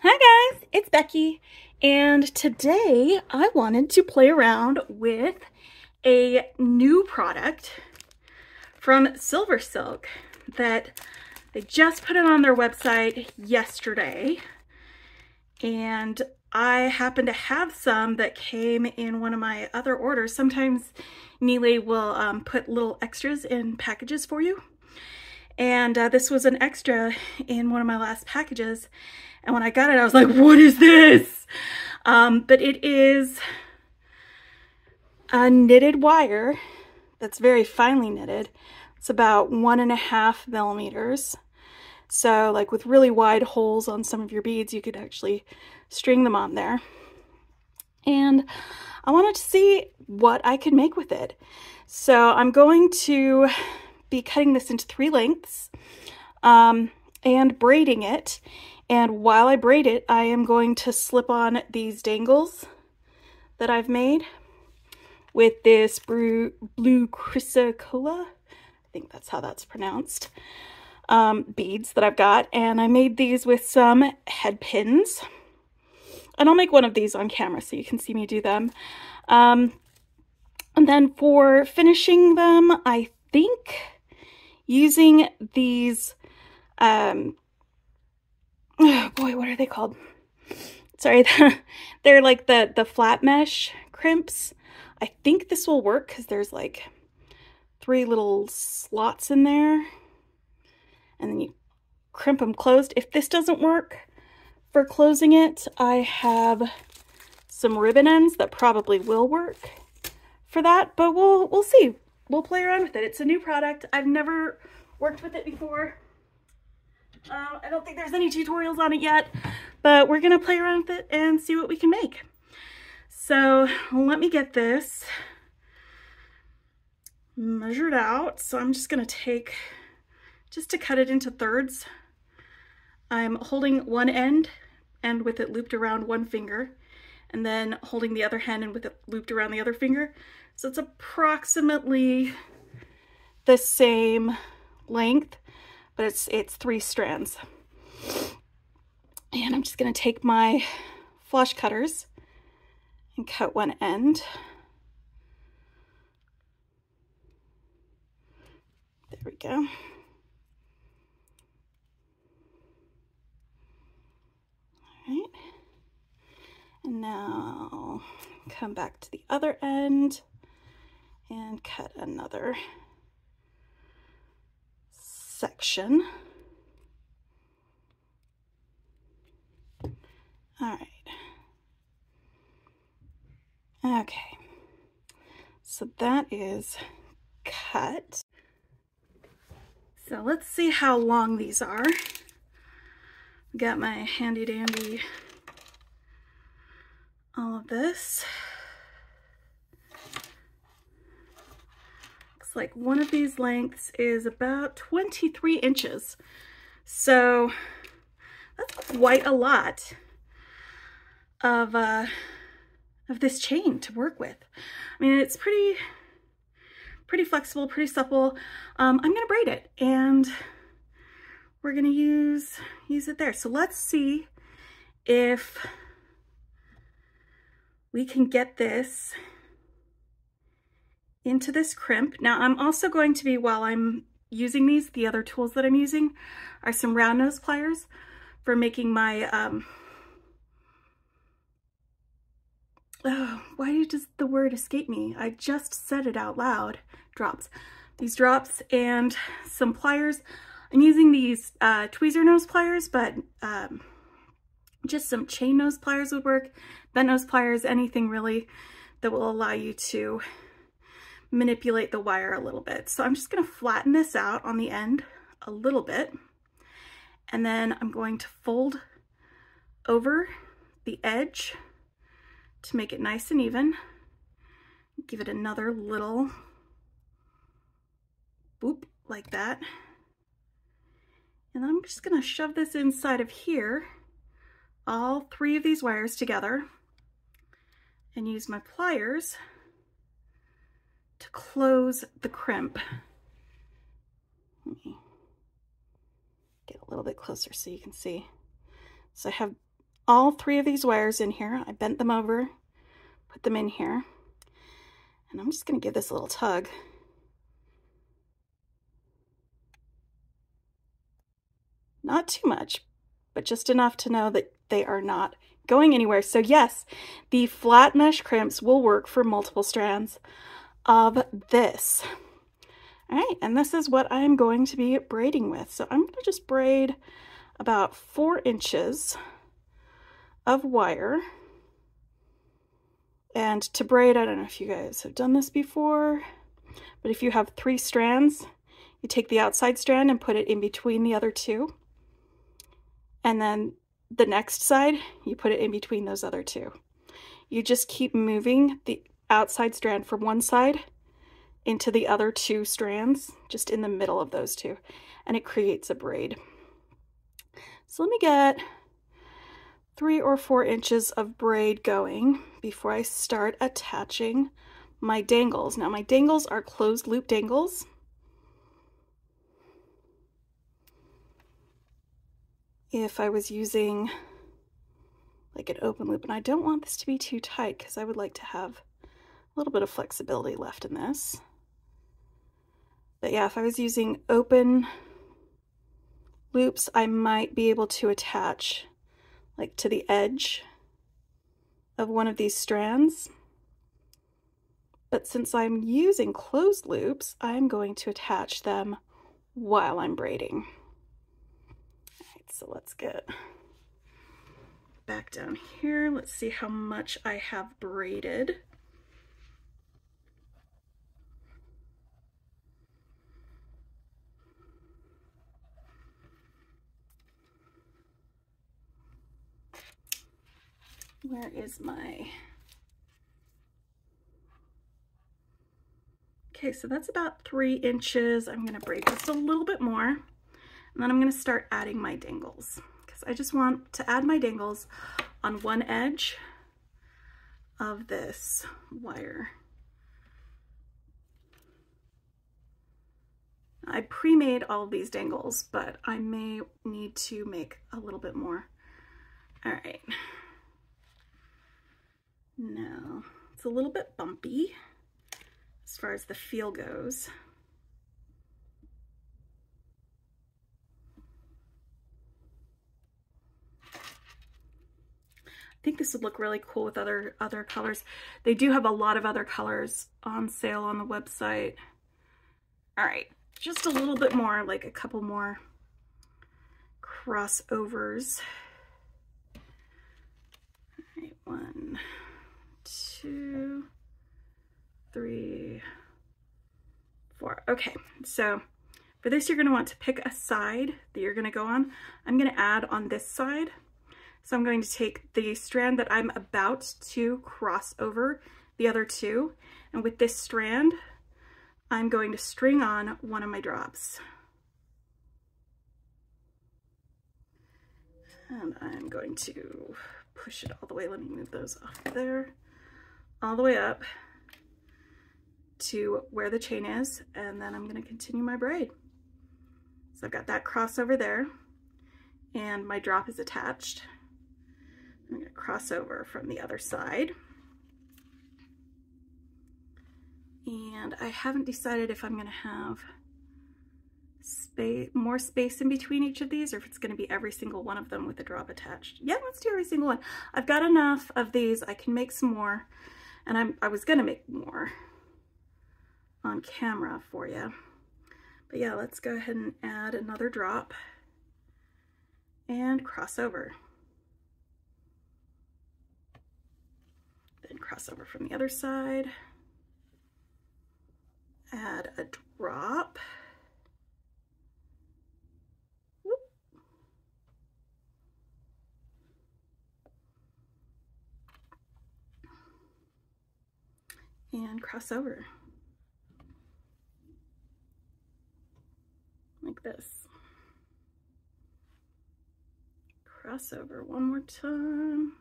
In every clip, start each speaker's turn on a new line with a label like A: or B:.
A: Hi guys, it's Becky, and today I wanted to play around with a new product from Silversilk that they just put it on their website yesterday, and I happen to have some that came in one of my other orders. Sometimes Neely will put little extras in packages for you, and this was an extra in one of my last packages. And when I got it, I was like, what is this? But it is a knitted wire that's very finely knitted. It's about 1.5 millimeters. So like with really wide holes on some of your beads, you could actually string them on there. And I wanted to see what I could make with it. So I'm going to be cutting this into 3 lengths and braiding it. And while I braid it, I am going to slip on these dangles that I've made with this blue chrysocolla, I think that's how that's pronounced, beads that I've got. And I made these with some head pins. And I'll make one of these on camera so you can see me do them. And then for finishing them, I think using these, oh boy, what are they called? Sorry, they're like the flat mesh crimps. I think this will work because there's like 3 little slots in there, and then you crimp them closed. If this doesn't work for closing it, I have some ribbon ends that probably will work for that, but we'll see. We'll play around with it. It's a new product. I've never worked with it before. I don't think there's any tutorials on it yet, but we're gonna play around with it and see what we can make. So let me get this measured out. So I'm just gonna take, just to cut it into thirds, I'm holding one end and with it looped around one finger, and then holding the other hand and with it looped around the other finger. So it's approximately the same length, but it's 3 strands. And I'm just gonna take my flush cutters and cut one end. There we go. All right. And now come back to the other end and cut another section. All right. Okay. So that is cut. So let's see how long these are. Got my handy dandy all of this. Looks like one of these lengths is about 23 inches. So that's quite a lot of this chain to work with. I mean, it's pretty flexible, pretty supple. I'm gonna braid it and we're gonna use it there. So let's see if we can get this into this crimp. Now I'm also going to be, while I'm using these, the other tools that I'm using are some round nose pliers for making my, oh, why does the word escape me? I just said it out loud. Drops. These drops and some pliers. I'm using these tweezer nose pliers, but just some chain nose pliers would work. Bent nose pliers, anything really that will allow you to manipulate the wire a little bit. So I'm just going to flatten this out on the end a little bit, and then I'm going to fold over the edge to make it nice and even. Give it another little boop like that. And I'm just going to shove this inside of here, all 3 of these wires together, and use my pliers to close the crimp. Let me get a little bit closer so you can see. So I have all 3 of these wires in here. I bent them over, put them in here, and I'm just going to give this a little tug. Not too much, but just enough to know that they are not going anywhere. So yes, the flat mesh crimps will work for multiple strands of this. All right, and this is what I'm going to be braiding with. So I'm going to just braid about 4 inches of wire. And to braid, I don't know if you guys have done this before, but if you have 3 strands, you take the outside strand and put it in between the other 2. And then the next side, you put it in between those other 2. You just keep moving the outside strand from one side into the other 2 strands, just in the middle of those 2, and it creates a braid. So let me get 3 or 4 inches of braid going before I start attaching my dangles. Now my dangles are closed loop dangles. If I was using like an open loop, and I don't want this to be too tight because I would like to have a little bit of flexibility left in this. But yeah, if I was using open loops, I might be able to attach like to the edge of one of these strands. But since I'm using closed loops, I'm going to attach them while I'm braiding. All right, so let's get back down here. Let's see how much I have braided. Where is my... Okay, so that's about 3 inches. I'm going to braid just a little bit more, and then I'm going to start adding my dangles, because I just want to add my dangles on one edge of this wire. I pre-made all of these dangles, but I may need to make a little bit more. All right. Now, it's a little bit bumpy as far as the feel goes. I think this would look really cool with other colors. They do have a lot of other colors on sale on the website. All right, just a little bit more, like a couple more crossovers. All right, 1, 2, 3, 4. Okay, so for this, you're going to want to pick a side that you're going to go on. I'm going to add on this side. So I'm going to take the strand that I'm about to cross over the other 2, and with this strand, I'm going to string on one of my drops. And I'm going to push it all the way. Let me move those off there. All the way up to where the chain is, and then I'm going to continue my braid. So I've got that crossover there, and my drop is attached. I'm going to cross over from the other side. And I haven't decided if I'm going to have more space in between each of these, or if it's going to be every single one of them with a drop attached. Yeah, let's do every single one. I've got enough of these. I can make some more, and I was going to make more on camera for you. But yeah, let's go ahead and add another drop and cross over. Then cross over from the other side, add a drop, whoop, and cross over like this. Cross over one more time.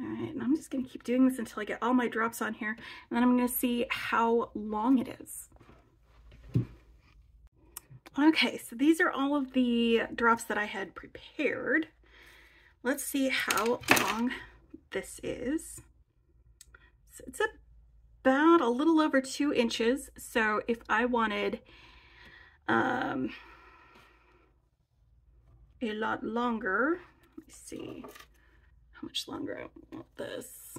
A: All right, and I'm just going to keep doing this until I get all my drops on here, and then I'm going to see how long it is. Okay, so these are all of the drops that I had prepared. Let's see how long this is. So it's about a little over 2 inches. So if I wanted a lot longer, let me see how much longer I want this.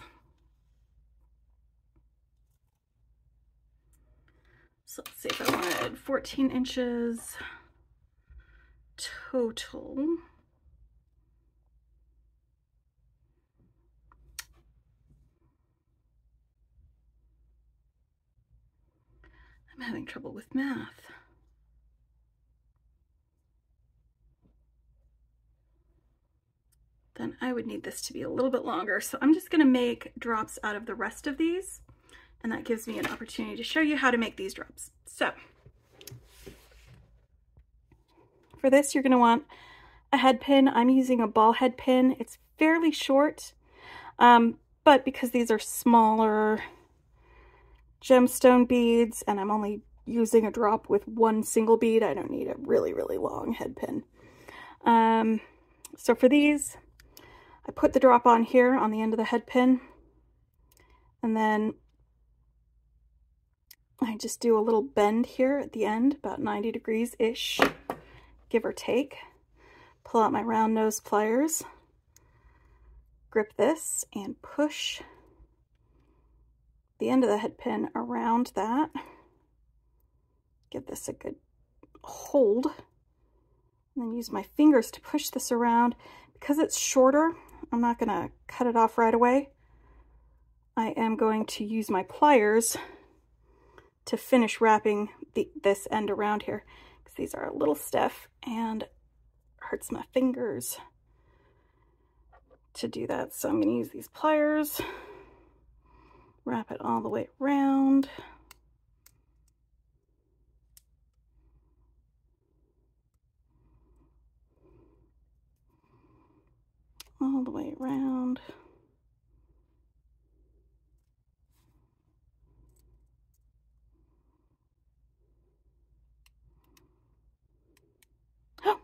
A: So let's see if I wanted 14 inches total. I'm having trouble with math. Then I would need this to be a little bit longer. So I'm just gonna make drops out of the rest of these, and that gives me an opportunity to show you how to make these drops. So for this, you're gonna want a head pin. I'm using a ball head pin. It's fairly short, but because these are smaller gemstone beads and I'm only using a drop with one single bead, I don't need a really, really long head pin. So for these, I put the drop on here on the end of the head pin, and then I just do a little bend here at the end, about 90 degrees-ish, give or take. Pull out my round nose pliers, grip this, and push the end of the head pin around that. Give this a good hold, and then use my fingers to push this around. Because it's shorter, I'm not gonna cut it off right away. I am going to use my pliers to finish wrapping this end around here, because these are a little stiff and hurts my fingers to do that. So I'm going to use these pliers, wrap it all the way around. All the way around. Oh,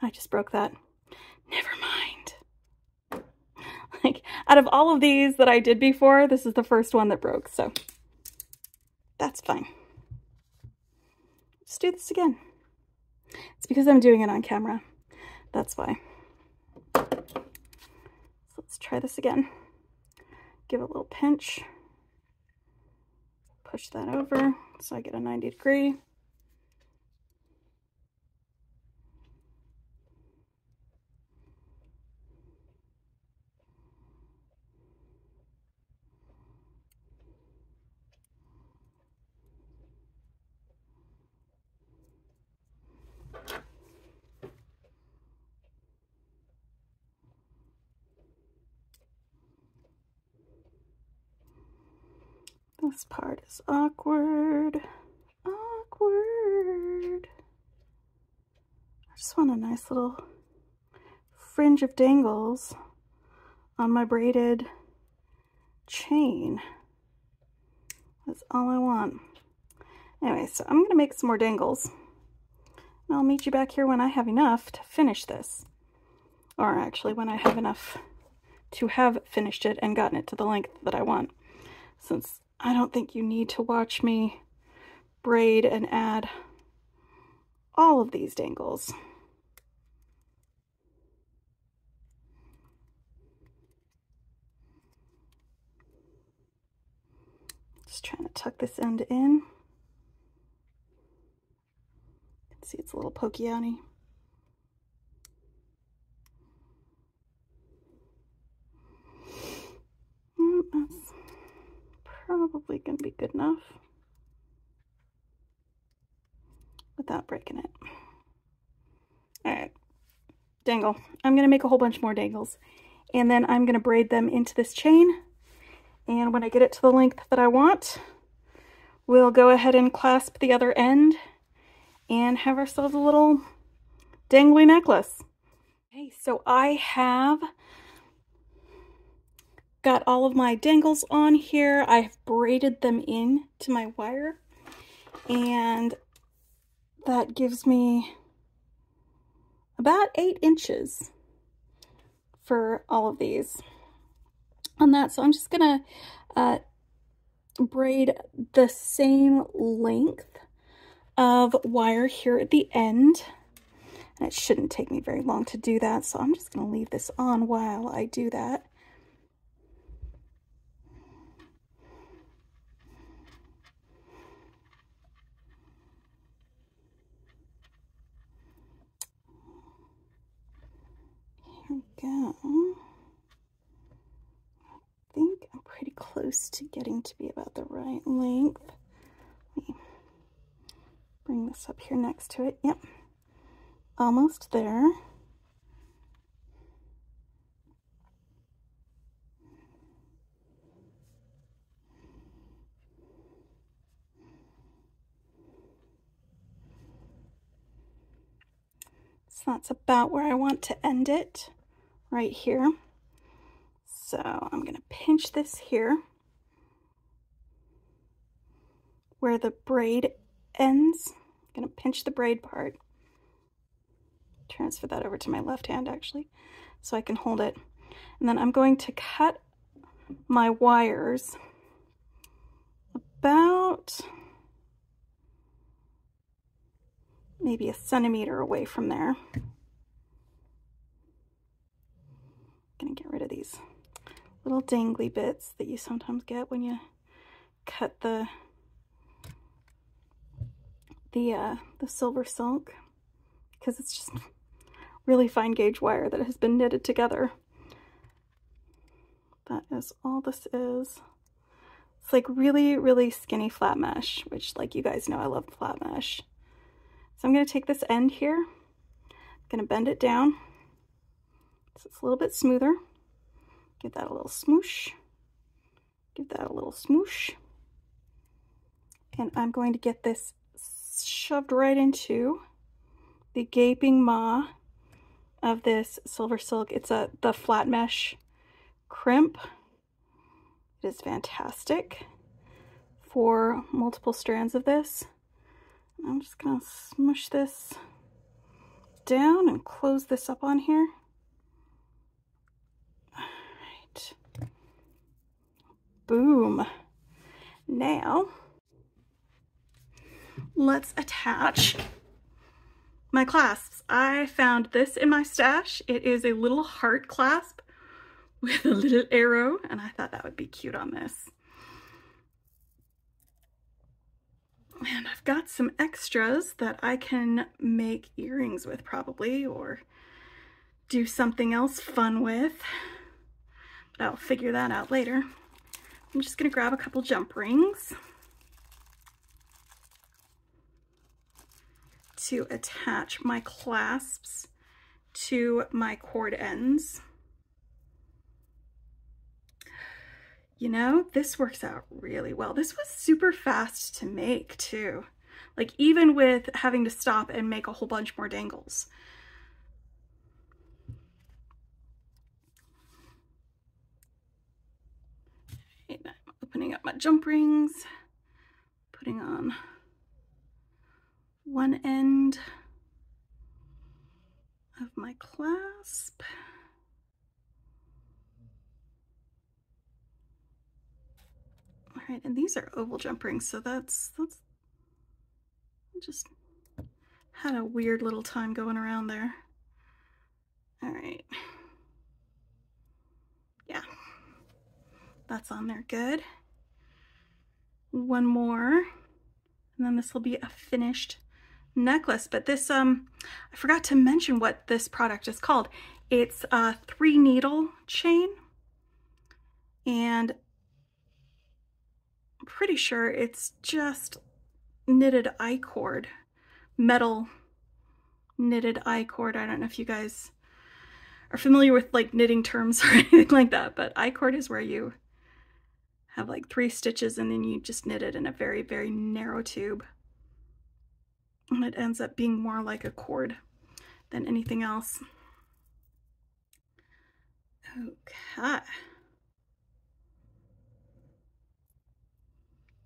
A: I just broke that. Never mind. Like, out of all of these that I did before, this is the first one that broke, so that's fine. Let's do this again. It's because I'm doing it on camera. That's why. So let's try this again. Give it a little pinch. Push that over so I get a 90 degree. This part is awkward. Awkward. I just want a nice little fringe of dangles on my braided chain. That's all I want. Anyway, so I'm going to make some more dangles. And I'll meet you back here when I have enough to finish this. Or actually when I have enough to have finished it and gotten it to the length that I want. Since I don't think you need to watch me braid and add all of these dangles. Just trying to tuck this end in. You can see it's a little pokey outy. That's probably going to be good enough without breaking it. Alright, dangle. I'm going to make a whole bunch more dangles, and then I'm going to braid them into this chain, and when I get it to the length that I want, we'll go ahead and clasp the other end and have ourselves a little dangly necklace. Okay, so I have got all of my dangles on here. I've braided them in to my wire, and that gives me about 8 inches for all of these on that. So I'm just gonna braid the same length of wire here at the end. And it shouldn't take me very long to do that, so I'm just gonna leave this on while I do that. Here we go. I think I'm pretty close to getting to be about the right length. Let me bring this up here next to it. Yep, almost there. So that's about where I want to end it, right here. So I'm going to pinch this here where the braid ends. I'm going to pinch the braid part. Transfer that over to my left hand actually, so I can hold it. And then I'm going to cut my wires about maybe 1 centimeter away from there. I'm gonna get rid of these little dangly bits that you sometimes get when you cut the Silversilk, because it's just really fine gauge wire that has been knitted together. That is all this is. It's like really, really skinny flat mesh, which, like you guys know, I love flat mesh. So I'm going to take this end here, I'm going to bend it down so it's a little bit smoother. Give that a little smoosh. Give that a little smoosh. And I'm going to get this shoved right into the gaping maw of this Silversilk. It's the flat mesh crimp. It is fantastic for multiple strands of this. I'm just gonna smush this down and close this up on here. All right. Boom. Now, let's attach my clasps. I found this in my stash. It is a little heart clasp with a little arrow, and I thought that would be cute on this. And I've got some extras that I can make earrings with probably, or do something else fun with, but I'll figure that out later. I'm just gonna grab a couple jump rings to attach my clasps to my cord ends. You know, this works out really well. This was super fast to make too. Like even with having to stop and make a whole bunch more dangles. And I'm opening up my jump rings, putting on one end of my clasp. All right, and these are oval jump rings, so that's I just had a weird little time going around there. All right. Yeah, that's on there good. One more, and then this will be a finished necklace. But this, I forgot to mention what this product is called. It's a 3 needle chain, and I'm pretty sure it's just knitted I-cord, metal knitted I-cord. I don't know if you guys are familiar with like knitting terms or anything like that, but I-cord is where you have like 3 stitches and then you just knit it in a very, very narrow tube. And it ends up being more like a cord than anything else. Okay.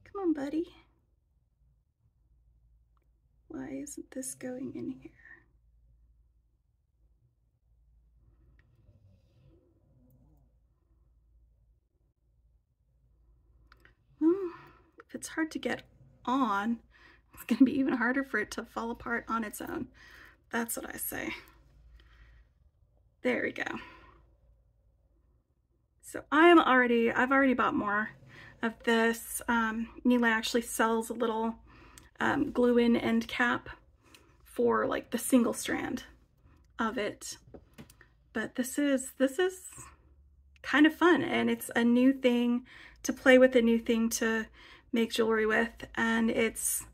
A: Come on, buddy. Why isn't this going in here? Well, if it's hard to get on, it's going to be even harder for it to fall apart on its own. That's what I say. There we go. So I've already bought more of this. Nila actually sells a little glue-in end cap for like the single strand of it. But this is kind of fun, and it's a new thing to play with, a new thing to make jewelry with, and it's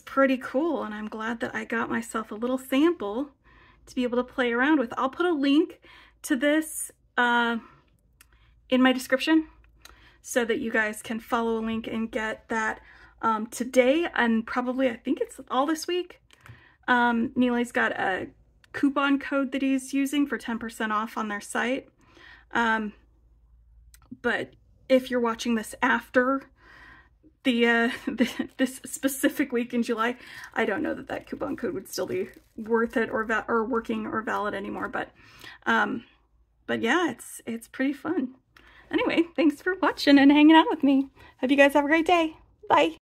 A: pretty cool, and I'm glad that I got myself a little sample to be able to play around with. I'll put a link to this in my description so that you guys can follow a link and get that today, and probably I think it's all this week. Nila's got a coupon code that he's using for 10% off on their site. But if you're watching this after this specific week in July, I don't know that that coupon code would still be worth it or working or valid anymore. But yeah, it's pretty fun. Anyway, thanks for watching and hanging out with me. Hope you guys have a great day. Bye.